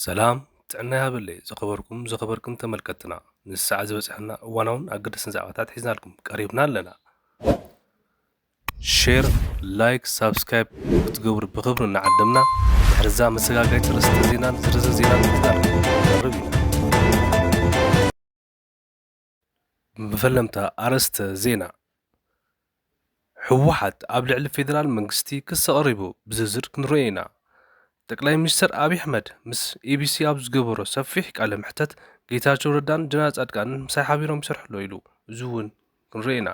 سلام ጥዕና ያብለይ ዘኸበርኩም ተመልከትና ንሰዓት ዝበፅሐና እዋናውን ኣገደስን ዛዕባታት ሒዝናልኩም ቀሪብና ኣለና ሼር ላይክ ሳብስክራይብ ክትገብሩ ብክብሪ እናዓደምና ድሕርዛ መሰጋጋይ ርእስተ ዜናን ዝርዝር ዜናን ሒዝናልኩም ቀርብ ኢና ብፈለምታ ኣርእስተ ዜና ህወሓት ኣብ ልዕሊ ፌደራል መንግስቲ ክስ ቀሪቡ ብዝርዝር ክንሪኦ ኢና ጠቅላይ ሚኒስትር አብይ አሕመድ ምስ ኢቢሲ ኣብ ዝገበሮ ሰፊሕ ቃለ ምሕተት ጌታቸው ረዳን ጀነራል ጻድቃንን ምሳይ ሓቢሮም ይሰርሕሎ ኢሉ እዚ እውን ክንሪኦ ኢና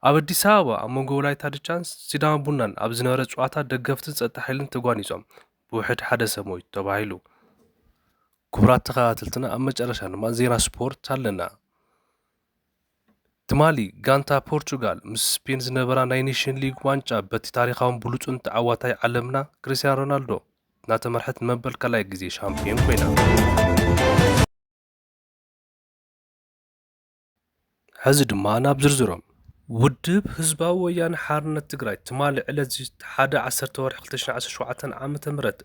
ኣብ ኣዲስ ኣበባ ኣብ መንጎ ወላይታ ድቻን ሲዳማ ቡናን ኣብ ዝነበረ ጨዋታ ደገፍትን ጸጥታ ሓይልን ተጓኒጾም ብውሕድ ሓደ ሰብ ሞይቱ ተባሂሉ ክቡራት ተኸታተልትና ኣብ መጨረሻ ድማ ዜና ስፖርት ኣለና ትማሊ ጋንታ ፖርቹጋል ምስ ስፔን ዝነበራ ናይ ኔሽን ሊግ ዋንጫ በቲ ታሪኻውን ብሉፁን ተዓዋታይ ዓለምና ክርስቲያን ሮናልዶ ናተመርሐት መበል ካልኣይ ግዜ ሻምፒዮን ኮይና ሕዚ ድማ ናብ ዝርዝሮም ውድብ ህዝባዊ ወያነ ሓርነት ትግራይ ትማሊ ዕለት 1 ወርሒ 2017 ዓ.ም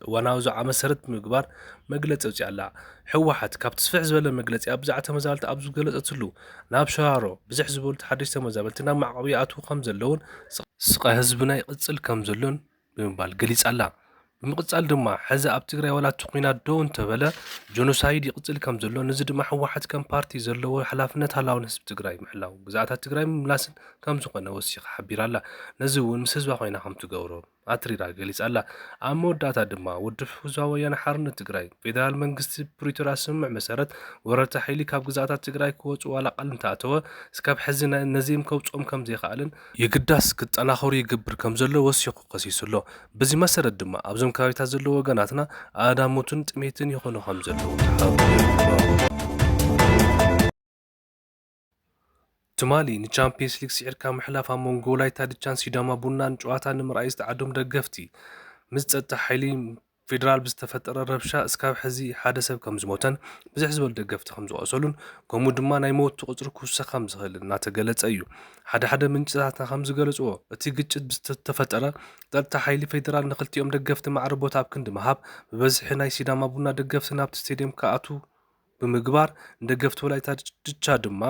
እዋናዊ ዛዕባ መሰረት ብምግባር መግለፂ ኣውፅኣ ኣላ ህወሓት ካብ ትስፍሕ ዝበለ መግለፂ ኣብ ብዛዕባ ተመዛበልቲ ኣብ ዝገለፀትሉ ናብ ሸራሮ ብዙሕ ዝበሉ ሓደሽቲ ተመዛበልቲ ናብ ማዕቆቢ ይኣትዉ ከም ዘለውን ስቃይ ህዝብና ይቅፅል ከም ዘሎን ብምባል ገሊፃ ኣላ ብምቅጻል ድማ ሕዚ ኣብ ትግራይ ወላቲ ኩናት ደው እንተበለ ጆኖሳይድ ይቅጽል ከም ዘሎ ነዚ ድማ ህወሓት ከም ፓርቲ ዘለዎ ሓላፍነት ሃላውን ህዝቢ ትግራይ ምሕላው ግዛኣታት ትግራይ ምምላስን ከም ዝኾነ ወሲኻ ሓቢራ ኣላ ነዚ እውን ምስ ህዝባ ኮይና ከም ትገብሮ ኣትሪራ ገሊጻ ኣላ ኣብ መወዳእታ ድማ ውድብ ህዝባዊ ወያነ ሓርነት ትግራይ ፌደራል መንግስቲ ፕሪቶሪያ ስምምዕ መሰረት ወረርቲ ሓይሊ ካብ ግዛኣታት ትግራይ ክወፁ ዋላ ቃል እንተኣተወ እስካብ ሕዚ ነዚኦም ከውፅኦም ከም ዘይከኣልን ይግዳስ ክጠናኸሩ ይግብር ከም ዘሎ ወሲኹ ከሲሱ ኣሎ በዚ መሰረት ድማ ኣብዞም ከባቢታት ዘለዎ ወገናትና ኣዳሞትን ጥሜትን ይኾኑ ከም ዘለዉ ትማሊ ንቻምፒየንስ ሊግ ስዒርካ ምሕላፍ ኣብ መንጎ ወላይታ ድቻን ሲዳማ ቡናን ጨዋታ ንምርኣይ ዝተዓዶም ደገፍቲ ምስ ጸጥታ ሓይሊ ፌደራል ብዝተፈጠረ ረብሻ እስካብ ሕዚ ሓደ ሰብ ከም ዝሞተን ብዙሕ ዝበሉ ደገፍቲ ከም ዝቆሰሉን ከምኡ ድማ ናይ ሞት ቁፅሪ ክውሰኽ ከም ዝኽእል እናተገለጸ እዩ ሓደ ምንጭታትና ከም ዝገለጽዎ እቲ ግጭት ብዝተፈጠረ ጸጥታ ሓይሊ ፌደራል ንክልቲኦም ደገፍቲ ማዕረ ቦታ ኣብ ክንዲ ምሃብ ብበዝሒ ናይ ሲዳማ ቡና ደገፍቲ ናብቲ ስቴድየም ከኣቱ ብምግባር ደገፍቲ ወላይታ ድቻ ድማ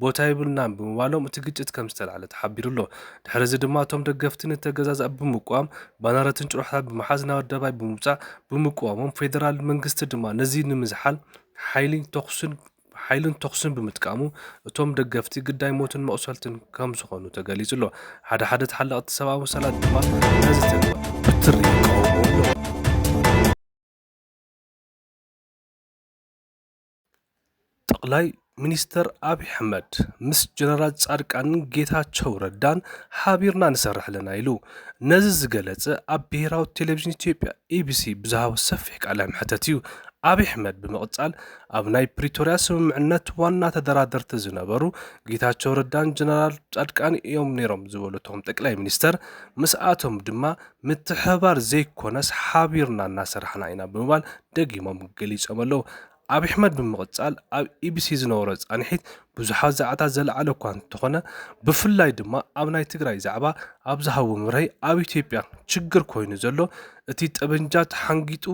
ቦታ ይብልናን ብምባሎም እቲ ግጭት ከም ዝተላዕለ ተሓቢሩ ኣሎ ድሕሪ ድማ እቶም ደገፍቲ ንተገዛዝኣ ብምቋም ባነራትን ጭራሕታት ብምሓዝ ናብ ኣደባባይ ብምውፃእ ብምቋሞም ፌደራል መንግስቲ ድማ ነዚ ንምዝሓል ሓይልን ተኩስን ብምጥቃሙ እቶም ደገፍቲ ግዳይ ሞትን መቁሰልትን ከም ዝኾኑ ተገሊጹ ኣሎ ሓደ ተሓለቕቲ ሰብኣዊ መሰላት ድማ ነዚ ተግባር ብትሪ ይቃወሙ ኣሎ ጠቅላይ ሚኒስትር አብይ አሕመድ ምስ ጀነራል ጻድቃንን ጌታቸው ረዳን ሓቢርና ንሰርሕ ኣለና ኢሉ ነዚ ዝገለጸ ኣብ ብሔራዊ ቴሌቭዥን ኢትዮጵያ ኢቢሲ ብዝሃቦ ሰፊሕ ቃለ ምሕተት እዩ አብይ አሕመድ ብምቕጻል ኣብ ናይ ፕሪቶሪያ ስምምዕነት ዋና ተደራደርቲ ዝነበሩ ጌታቸው ረዳን ጀነራል ጻድቃን እዮም ነይሮም ዝበለቶም ጠቅላይ ሚኒስተር ምስኣቶም ድማ ምትሕባር ዘይኮነስ ሓቢርና እናሰርሕና ኢና ብምባል ደጊሞም ገሊፆም ኣለዉ አብይ አሕመድ ብምቕጻል ኣብ ኢቢሲ ዝነበሮ ጻንሒት ብዙሓት ዛዕባታት ዘለዓለ እኳ እንተኾነ ብፍላይ ድማ ኣብ ናይ ትግራይ ዛዕባ ኣብ ዝሃቦ ምርሀይ ኣብ ኢትዮጵያ ችግር ኮይኑ ዘሎ እቲ ጠበንጃ ተሓንጊጡ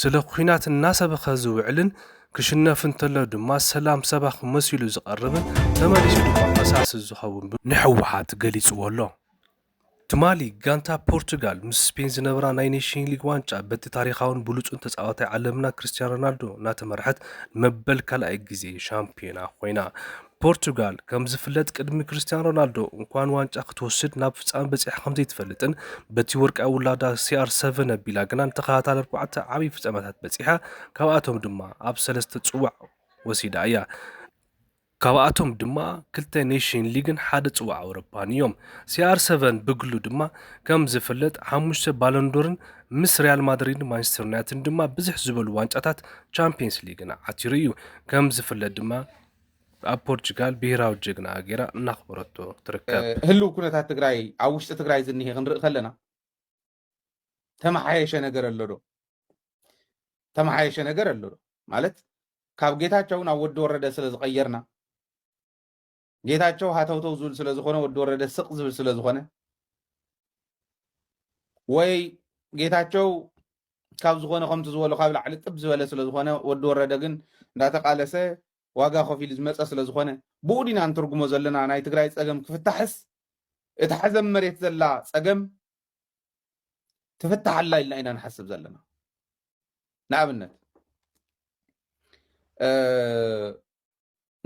ስለ ኩናት እናሰበኸ ዝውዕልን ክሽነፍ እንተሎ ድማ ሰላም ሰባኽ መሲሉ ዝቐርብን ተመሊሱ ድማ ፈሳሲ ዝኸውን ንሕወሓት ገሊፅዎ ኣሎ ትማሊ ጋንታ ፖርቹጋል ምስ ስፔን ዝነበራ ናይ ኔሽን ሊግ ዋንጫ በቲ ታሪኻውን ብሉፁን ተፃዋታይ ዓለምና ክርስቲያን ሮናልዶ እናተመርሐት መበል ካልኣይ ግዜ ሻምፒዮና ኮይና ፖርቹጋል ከም ዝፍለጥ ቅድሚ ክርስቲያን ሮናልዶ እንኳን ዋንጫ ክትወስድ ናብ ፍጻመ በፂሓ ከም ዘይትፈልጥን በቲ ወርቃዊ ውላዳ CR7 ኣቢላ ግና ንተኸታታሊ 4 ዓብዪ ፍጻመታት በፂሓ ካብኣቶም ድማ ኣብ 3 ፅዋዕ ወሲዳ እያ ካብኣቶም ድማ ክልተ ኔሽን ሊግን ሓደ ፅዋዕ ኣውሮፓን እዮም CR7 ብግሉ ድማ ከም ዝፍለጥ 5 ባሎንዶርን ምስ ሪያል ማድሪድ ማንቸስተር ዩናይትድ ድማ ብዙሕ ዝበሉ ዋንጫታት ቻምፒየንስ ሊግን ዓቲሩ እዩ ከም ዝፍለጥ ድማ ኣብ ፖርቹጋል ብሔራዊ ጀግና ገይራ እናኽበረቶ ትርከብ ህልው ኩነታት ትግራይ ኣብ ውሽጢ ትግራይ ዝኒሄ ክንርኢ ከለና ተመሓየሸ ነገር ኣሎ ዶ ተመሓየሸ ነገር ኣሎ ዶ ማለት ካብ ጌታቸው ናብ ወዲ ወረደ ስለ ዝቀየርና ጌታቸው ሃተውተው ዝብል ስለ ዝኾነ ወዲ ወረደ ስቕ ዝብል ስለ ዝኾነ ወይ ጌታቸው ካብ ዝኾነ ከምቲ ዝበሎ ካብ ላዕሊ ጥብ ዝበለ ስለ ዝኾነ ወዲ ወረደ ግን እንዳተቃለሰ ዋጋ ከፊሉ ዝመፀ ስለ ዝኾነ ብኡ ዲና እንትርጉሞ ዘለና ናይ ትግራይ ፀገም ክፍታሕስ እቲ ሓዘም መሬት ዘላ ፀገም ትፍታሓላ ኢልና ኢና ንሓስብ ዘለና ንኣብነት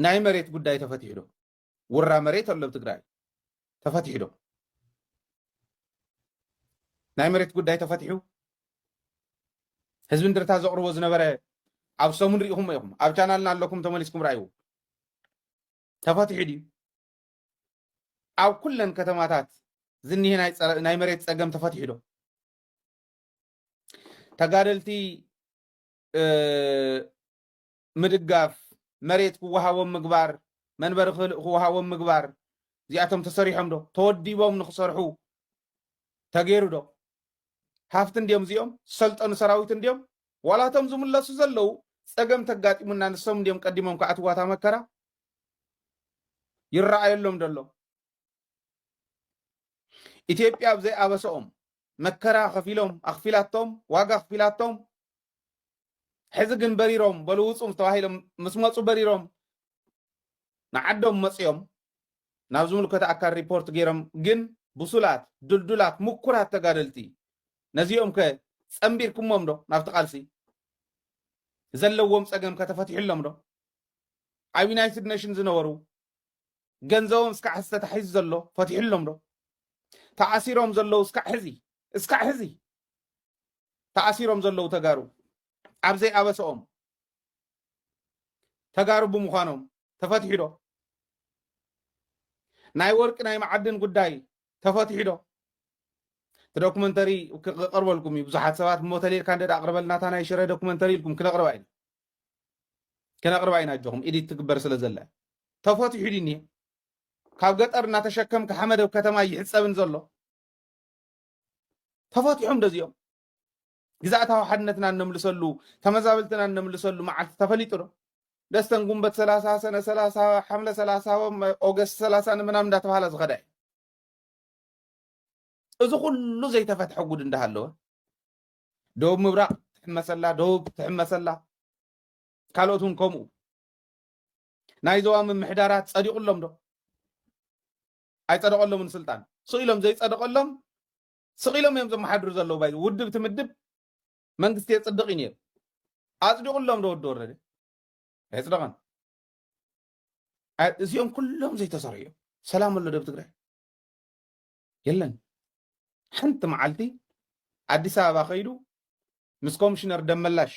ናይ መሬት ጉዳይ ተፈቲሑ ዶ ውራ መሬት ኣሎ ብትግራይ ተፈቲሑ ዶ ናይ መሬት ጉዳይ ተፈቲሑ ህዝቢ እንድርታ ዘቕርቦ ዝነበረ ኣብ ሰሙን ሪኢኹም ኢኹም ኣብ ቻናልና ኣለኩም ተመሊስኩም ራእዩ ተፈቲሑ ድዩ ኣብ ኩለን ከተማታት ዝኒሄ ናይ መሬት ፀገም ተፈቲሑ ዶ ተጋደልቲ ምድጋፍ መሬት ክወሃቦም ምግባር መንበሪ ክወሃቦም ምግባር እዚኣቶም ተሰሪሖም ዶ ተወዲቦም ንክሰርሑ ተገይሩ ዶ ሃፍቲ እንዲኦም እዚኦም ዝሰልጠኑ ሰራዊት እንዲኦም ዋላቶም ዝምለሱ ዘለው ፀገም ተጋጢሙና ንሶም እንዲኦም ቀዲሞም ከኣትዋታ መከራ ይረኣየሎም ደሎ ኢትዮጵያ ብዘይ ኣበሰኦም መከራ ከፊሎም ኣኽፊላቶም ዋጋ ኣኽፊላቶም ሕዚ ግን በሪሮም በልውፁም ተባሂሎም ምስ መፁ በሪሮም ንዓዶም መፅኦም ናብ ዝምልከተ ኣካል ሪፖርት ገይሮም ግን ብሱላት ድልዱላት ምኩራት ተጋደልቲ ነዚኦም ከ ፀምቢርኩሞም ዶ ናብቲ ቃልሲ ዘለዎም ፀገም ከተፈቲሕሎም ዶ ኣብ ዩናይትድ ኔሽን ዝነበሩ ገንዘቦም እስካዕ ሕዚ ተታሒዙ ዘሎ ፈቲሕሎም ዶ ተኣሲሮም ዘለው እስካዕ ሕዚ ተኣሲሮም ዘለው ተጋሩ ኣብዘይ ኣበሰኦም ተጋሩ ብምዃኖም ተፈቲሑ ዶ ናይ ወርቂ ናይ መዓድን ጉዳይ ተፈቲሑ ዶ ዶክመንተሪ ክቀርበልኩም ብዙሓት ሰባት ሞተሌልካ እንደ ኣቅርበልናታ ናይ ሽረ ዶክመንተሪ ኢልኩም ክነቅርባ ኢና ጆኹም ኢዲት ትግበር ስለ ዘላ ተፈቲሑ ድኒ ካብ ገጠር እናተሸከምካ ሓመድ ኣብ ከተማ ይሕፀብን ዘሎ ተፈቲሖም ደዚኦም ግዛእታዊ ሓድነትና እነምልሰሉ ተመዛበልትና እነምልሰሉ መዓልቲ ተፈሊጡ ዶ ደስተን ጉንበት 30 ሰነ 30 ሓምለ 30 ኦገስት 30 ምናምን እንዳተባሃለ ዝኸዳ እዚ ኩሉ ዘይተፈትሐ ጉድ እንዳሃለወ ደቡብ ምብራቅ ትሕመሰላ ደቡብ ትሕመሰላ ካልኦትን ከምኡ ናይ ዞባ ምምሕዳራት ፀዲቁሎም ዶ ኣይፀደቀሎምን ስልጣን ስኢሎም ዘይፀደቀሎም ስኢሎም እዮም ዘመሓድሩ ዘለው ባይ ውድብ ትምድብ መንግስቲ የፅድቅ እዩ ነይሩ ኣፅዲቁሎም ዶ ወዲ ወረደ ኣይፅደቀን እዚኦም ኩሎም ዘይተሰርሑ እዮም ሰላም ኣሎ ዶ ብትግራይ የለን ሓንቲ መዓልቲ ኣዲስ ኣበባ ከይዱ ምስ ኮሚሽነር ደመላሽ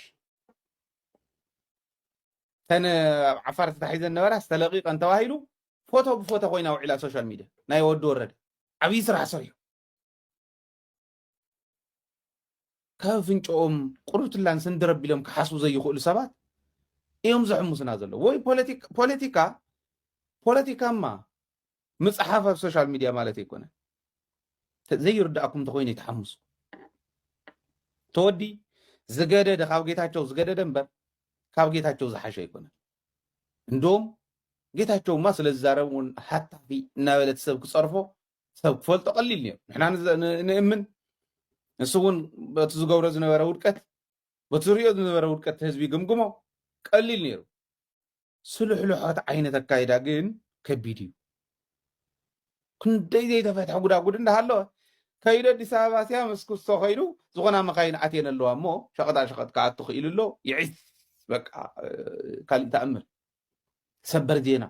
ተን ዓፋር ተታሒዘን ነበራ ዝተለቂቀን ተባሂሉ ፎቶ ብፎቶ ኮይና ውዒላ ሶሻል ሚድያ ናይ ወዲ ወረደ ዓብይ ስራሕ ሰሪሑ ካብ ፍንጮኦም ቁርብትላን ስንድረቢሎም ክሓስቡ ዘይኽእሉ ሰባት እዮም ዘሕሙስና ዘሎ ወይ ፖለቲካማ ምፅሓፍ ኣብ ሶሻል ሚድያ ማለት ኣይኮነ ዘይርዳእኩም ተኮይኑ ይተሓምሱ ተወዲ ዝገደደ ካብ ጌታቸው ዝገደደ እምበር ካብ ጌታቸው ዝሓሸ ኣይኮነ እንደውም ጌታቸውማ ስለ ዝዛረብ እውን ሓታፊ እናበለት ሰብ ክፀርፎ ሰብ ክፈልጦ ቀሊል ነይሩ ንሕና ንእምን ንሱ እውን በቲ ዝገብሮ ዝነበረ ውድቀት በቲ ዝሪኦ ዝነበረ ውድቀት ህዝቢ ግምግሞ ቀሊል ነይሩ ስሉሕሉሖት ዓይነት ኣካይዳ ግን ከቢድ እዩ ክንደይ ዘይተፈትሐ ጉዳጉድ እንዳሃለወ ከይዱ ኣዲስ ኣበባ ስያ ምስ ክስቶ ከይዱ ዝኾና መካይን ኣትየን ኣለዋ እሞ ሸቐጣ ሸቐጥ ክኣቱ ክኢሉ ኣሎ ይዒስ በቃ ካሊእ ተኣምር ሰበር ዜና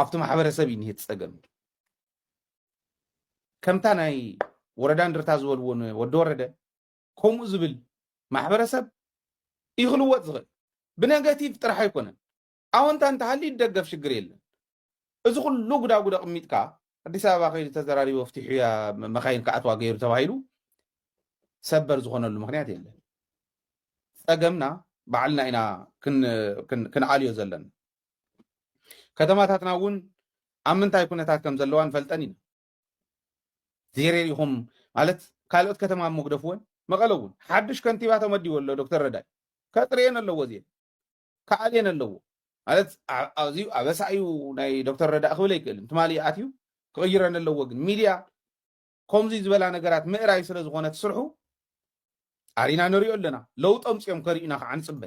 ኣብቲ ማሕበረሰብ እዩ ንሄት ፀገም ከምታ ናይ ወረዳ እንድርታ ዝበልዎን ወዲ ወረደ ከምኡ ዝብል ማሕበረሰብ ይኽልወጥ ዝኽእል ብነጋቲቭ ጥራሕ ኣይኮነን ኣወንታ እንተሃልዩ ይደገፍ ሽግር የለን እዚ ኩሉ ጉዳጉዳ ቅሚጥካ ኣዲስ ኣበባ ከይዱ ተዘራሪቦ ፍቲሑ እያ መካይን ክኣትዋ ገይሩ ተባሂሉ ሰበር ዝኾነሉ ምክንያት የለን ፀገምና ባዕልና ኢና ክንኣልዮ ዘለና ከተማታትና እውን ኣብ ምንታይ ኩነታት ከም ዘለዋ ንፈልጠን ኢና ዜሬሪኹም ማለት ካልኦት ከተማ መጉደፍወን መቐለ እውን ሓድሽ ከንቲባ ተመዲቡ ኣሎ ዶክተር ረዳይ ከጥርየን ኣለዎ እዚአን ከኣልየን ኣለዎ ማለት ኣዝዩ ኣበሳ እዩ ናይ ዶክተር ረዳእ ክብል ኣይክእልን ትማሊ ኣትዩ ክቅይረን ኣለዎ ግን ሚድያ ከምዚ ዝበላ ነገራት ምዕራይ ስለ ዝኾነ ትስርሑ ኣሪና ንሪኦ ኣለና ለውጦም ፅኦም ከሪእና ከዓ ንፅበ